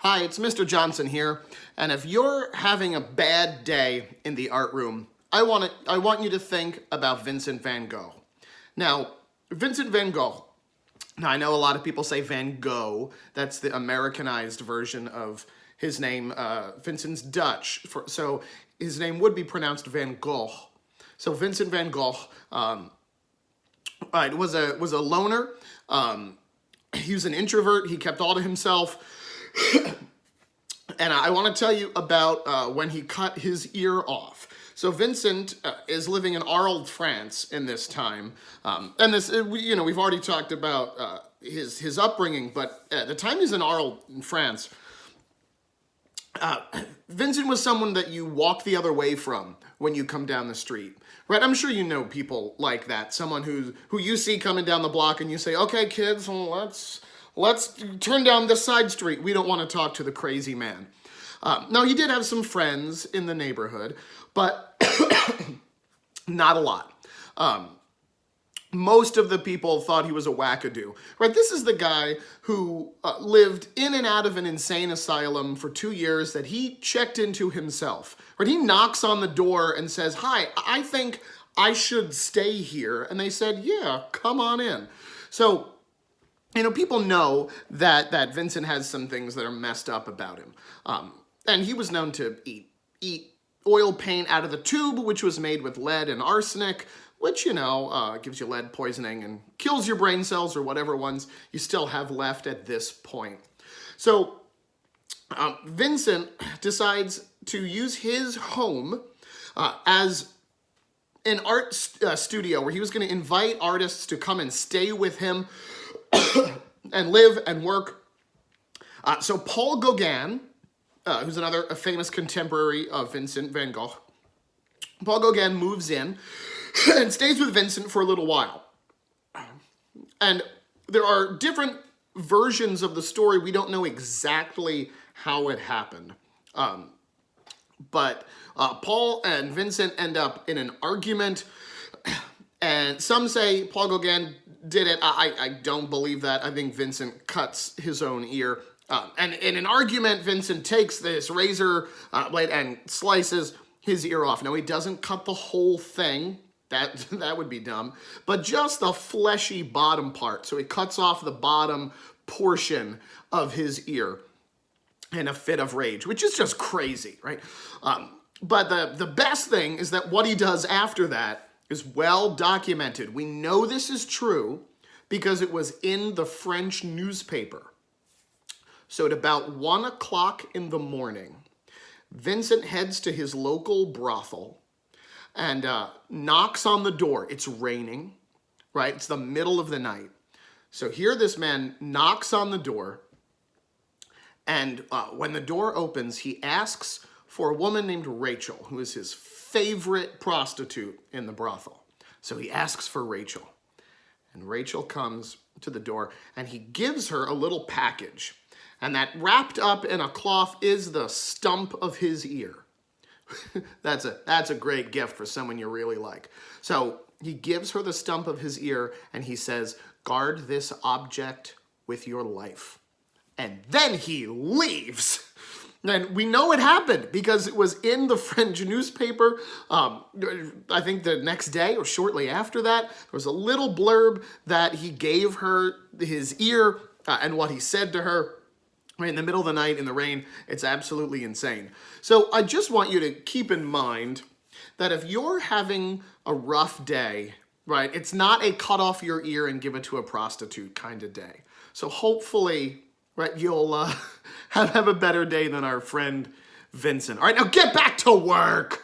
Hi, it's Mr. Johnson here, and if you're having a bad day in the art room, I want you to think about Vincent Van Gogh. Now, Vincent Van Gogh. Now, I know a lot of people say Van Gogh. That's the Americanized version of his name. Vincent's Dutch, so his name would be pronounced Van Gogh. So Vincent Van Gogh was a loner. He was an introvert. He kept all to himself. And I want to tell you about when he cut his ear off. So Vincent is living in Arles, France in this time. And this, we've already talked about his upbringing, but at the time he's in Arles in France, Vincent was someone that you walk the other way from when you come down the street, right? I'm sure you know people like that. Someone who you see coming down the block and you say, okay, kids, let's turn down this side street. We don't want to talk to the crazy man. Now, he did have some friends in the neighborhood, but not a lot. Most of the people thought he was a wackadoo, right? This is the guy who lived in and out of an insane asylum for 2 years that he checked into himself, right? He knocks on the door and says, hi, I think I should stay here. And they said, yeah, come on in. So, people know that Vincent has some things that are messed up about him. And he was known to eat oil paint out of the tube, which was made with lead and arsenic, which, gives you lead poisoning and kills your brain cells or whatever ones you still have left at this point. So Vincent decides to use his home as an art studio where he was going to invite artists to come and stay with him and live and work. So Paul Gauguin, who's a famous contemporary of Vincent Van Gogh, Paul Gauguin moves in and stays with Vincent for a little while. And there are different versions of the story. We don't know exactly how it happened. But Paul and Vincent end up in an argument. And some say Paul Gauguin did it. I don't believe that. I think Vincent cuts his own ear. And in an argument, Vincent takes this razor blade and slices his ear off. Now, he doesn't cut the whole thing. That would be dumb. But just the fleshy bottom part. So he cuts off the bottom portion of his ear in a fit of rage, which is just crazy, right? But the best thing is that what he does after that is well documented. We know this is true because it was in the French newspaper. So at about 1 o'clock in the morning, Vincent heads to his local brothel and knocks on the door. It's raining, right? It's the middle of the night. So here this man knocks on the door, and when the door opens, he asks for a woman named Rachel, who is his favorite prostitute in the brothel. So he asks for Rachel, and Rachel comes to the door, and he gives her a little package. And that wrapped up in a cloth is the stump of his ear. That's a great gift for someone you really like. So he gives her the stump of his ear and he says, guard this object with your life. And then he leaves. And we know it happened because it was in the French newspaper. I think the next day or shortly after that, there was a little blurb that he gave her his ear and what he said to her. Right, in the middle of the night in the rain. It's absolutely insane. So I just want you to keep in mind that if you're having a rough day, right, it's not a cut off your ear and give it to a prostitute kind of day. So hopefully, right, you'll have a better day than our friend Vincent. All right, now get back to work.